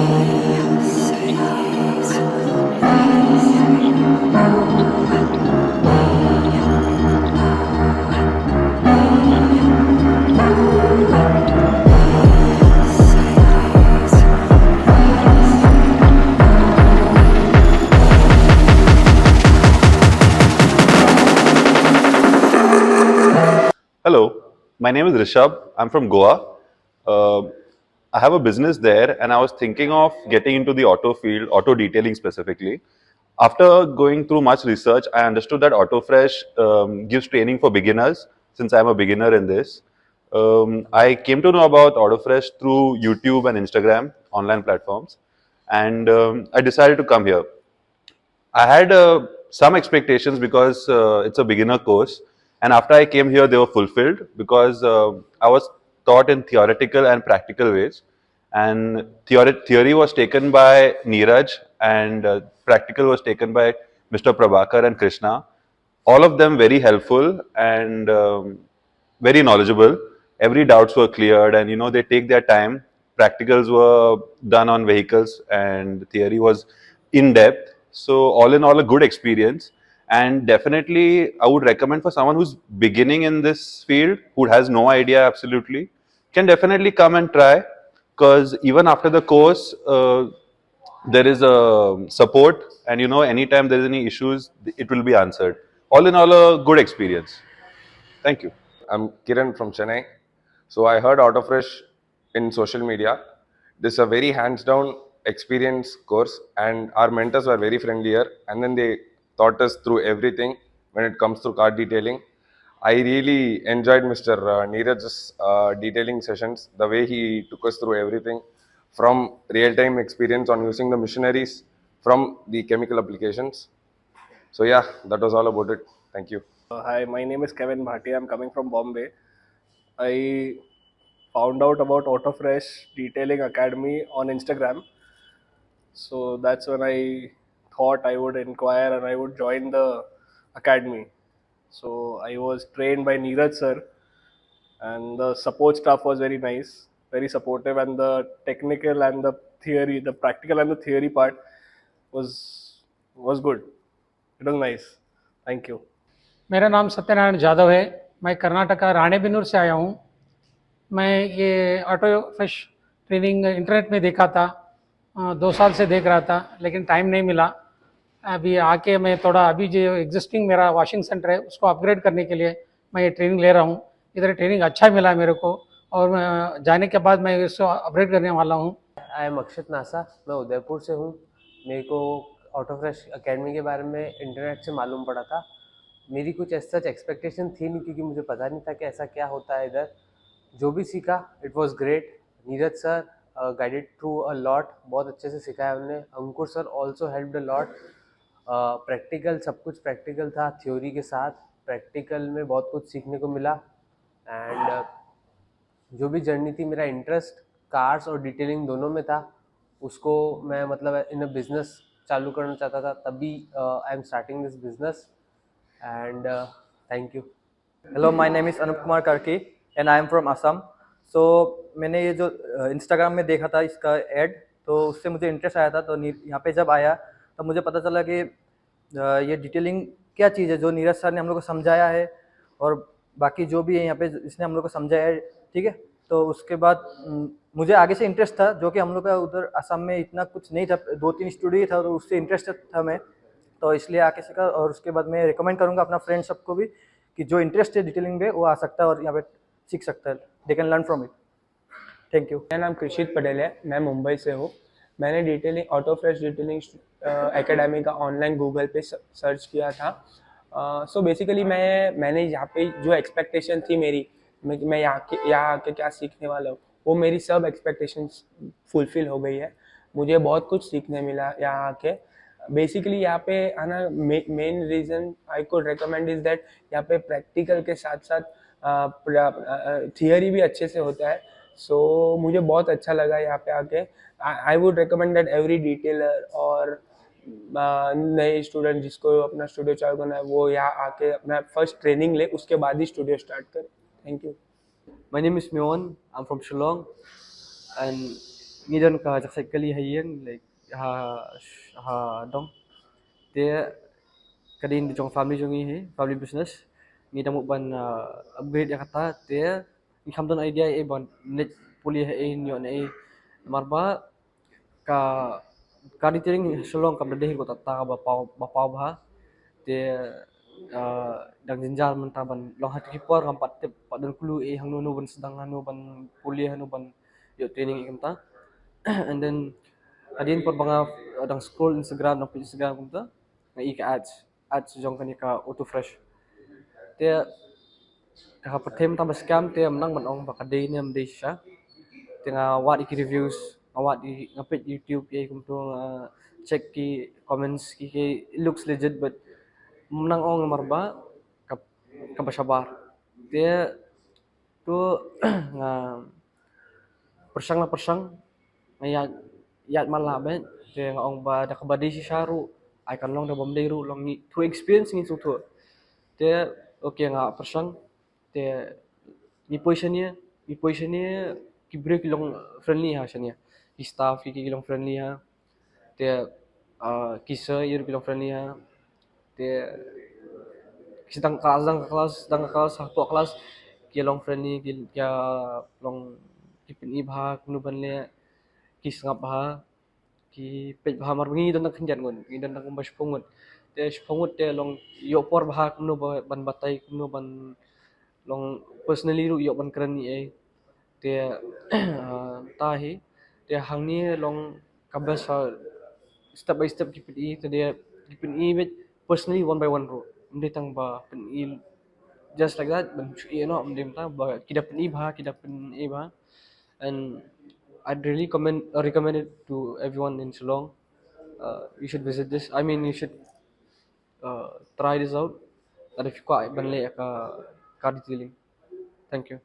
Hello, my name is Rishabh. I'm from Goa. Uh, I have a business there, and I was thinking of getting into the auto field, auto detailing specifically. After going through much research, I understood that AutoFresh gives training for beginners. Since I'm a beginner in this, I came to know about AutoFresh through YouTube and Instagram online platforms, and I decided to come here. I had some expectations because it's a beginner course, and after I came here, they were fulfilled because I was taught in theoretical and practical ways. And theory was taken by Neeraj, and practical was taken by Mr. Prabhakar and Krishna. All of them very helpful and very knowledgeable. Every doubts were cleared, and they take their time. Practicals were done on vehicles, and theory was in depth. So all in all, a good experience. And definitely, I would recommend for someone who's beginning in this field, who has no idea absolutely, can definitely come and try. Because even after the course, there is a support, and anytime there is any issues, it will be answered. All in all, a good experience. Thank you. I'm Kiran from Chennai. So I heard AutoFresh in social media. This is a very hands-down experience course, and our mentors were very friendly here. And then they taught us through everything when it comes to car detailing. I really enjoyed Mr. Neeraj's detailing sessions, the way he took us through everything from real-time experience on using the machineries from the chemical applications. So yeah, that was all about it. Thank you. Hi, my name is Kevin Bhatia. I'm coming from Bombay. I found out about AutoFresh Detailing Academy on Instagram. So that's when I thought I would inquire and I would join the academy. So I was trained by Neeraj sir, and the support staff was very nice, very supportive, and the technical and the theory, the practical and the theory part was good. It was nice. Thank you. मेरा नाम सत्यनारायण जाधव है। मैं कर्नाटका राणेबेनूर से आया हूँ। मैं ये auto fresh training internet में देखा था, 2 साल से देख रहा था, लेकिन टाइम नहीं मिला। अभी आके मैं थोड़ा अभी जो एग्जिस्टिंग मेरा वॉशिंग सेंटर है उसको अपग्रेड करने के लिए मैं ये ट्रेनिंग ले रहा हूँ। इधर ट्रेनिंग अच्छा मिला मेरे को, और मैं जाने के बाद मैं इसको अपग्रेड करने वाला हूँ। आई एम अक्षत नासा, मैं उदयपुर से हूँ। मेरे को ऑटोफ्रेश एकेडमी के बारे में इंटरनेट से मालूम पड़ा था। मेरी कुछ सच एक्सपेक्टेशन थी नहीं, क्योंकि मुझे पता नहीं था कि ऐसा क्या होता है इधर। जो भी सीखा it was great. Neeraj sir guided through a lot, बहुत अच्छे से सिखाया उन्होंने। Ankur sir also helped a lot. Practical, सब कुछ प्रैक्टिकल था थ्योरी के साथ। प्रैक्टिकल में बहुत कुछ सीखने को मिला। एंड जो भी जर्नी थी, मेरा इंटरेस्ट कार्स और डिटेलिंग दोनों में था, उसको मैं मतलब इन अ बिज़नेस चालू करना चाहता था। तभी I am starting this business and thank you. Hello, my name is Anup Kumar Karki and I am from Assam. So मैंने ये जो इंस्टाग्राम में देखा था इसका ऐड, तो उससे मुझे इंटरेस्ट आया था। तो यहाँ पे जब आया तब मुझे पता चला कि ये डिटेलिंग क्या चीज़ है, जो नीरज सर ने हम लोग को समझाया है और बाकी जो भी है यहाँ पे इसने हम लोग को समझाया है, ठीक है। तो उसके बाद मुझे आगे से इंटरेस्ट था, जो कि हम लोग का उधर असम में इतना कुछ नहीं था, 2-3 स्टूडियो था, तो उससे इंटरेस्टेड था मैं, तो इसलिए आके सीखा। और उसके बाद मैं रिकमेंड करूँगा अपना फ्रेंड सबको भी कि जो इंटरेस्ट है डिटेलिंग में वो आ सकता है और यहाँ पे सीख सकता है। They can learn from it. Thank you. मेरा नाम कृषित पटेल है, मैं मुंबई से हूँ। मैंने डिटेलिंग ऑटोफ्रेश डिटेलिंग एकेडमी का ऑनलाइन गूगल पे सर्च किया था। सो बेसिकली मैंने यहाँ पे जो एक्सपेक्टेशन थी मेरी, मैं यहाँ आके क्या सीखने वाला हूँ, वो मेरी सब एक्सपेक्टेशंस फुलफिल हो गई है। मुझे बहुत कुछ सीखने मिला यहाँ आके। बेसिकली यहाँ पे आना main reason I could recommend is that यहाँ पे प्रैक्टिकल के साथ साथ थियरी भी अच्छे से होता है। सो मुझे बहुत अच्छा लगा यहाँ पे आके। I would recommend that every detailer और नए स्टूडेंट जिसको अपना स्टूडियो चालू करना है, वो यहाँ आके अपना फर्स्ट ट्रेनिंग ले, उसके बाद ही स्टूडियो स्टार्ट करे। Thank you. My name is Myon. I'm from Shillong, and ngidon ka jakset kali hayen like ha dong dia kadin di jong family jong he family business ni damu ban upgrade ya kata dia ni kamdon idea e ban net puli he nyo ne marba ka ka detailing salon ka berde ko tata ka ba pau ba dia dang jinjal man taban long hat kipor kam pat padan kulu e hang no ban sedang hanu ban puli hanu ban yo training ikam ta and then adin por banga dang scroll Instagram dang Instagram kumta na ika ads jong kani ka auto fresh dia ka patem tambah scam dia menang menong bakade ni am desha tengah wat iki reviews awat di ngapit YouTube ya kumtu check ki comments ki it looks legit but menang ong marba ka kabasabar dia tu nga persang la persang ngayat yat malah ben dia nga ong ba da kabadi si sharu ai kan long da bom dei ru long ni to experience ni tu tu dia okay nga persang dia ni positionnya ki break long friendly ha shania ki staff ki long friendly ha dia kisah ir long friendly ha dia sedang kelas satu kelas ki long friendly ki ya long ki pin ibha kunu ban le ki sangap ha ki pej bah mar ngi dan kan jan ngun ngi dan kan bas pungut te long yo por bah kunu ban batai kunu ban long personally ru yo ban kran ni e te tahi te hang ni long kabas step by step keep it e to dia keep it e with personally one by one ro mde tang ba pen e just like that ban you know mde tang ba kida pen e ba and I'd really recommend it to everyone in Shillong. You should visit this. I mean, you should try this out. And if you quite ban le ka detailing. Thank you.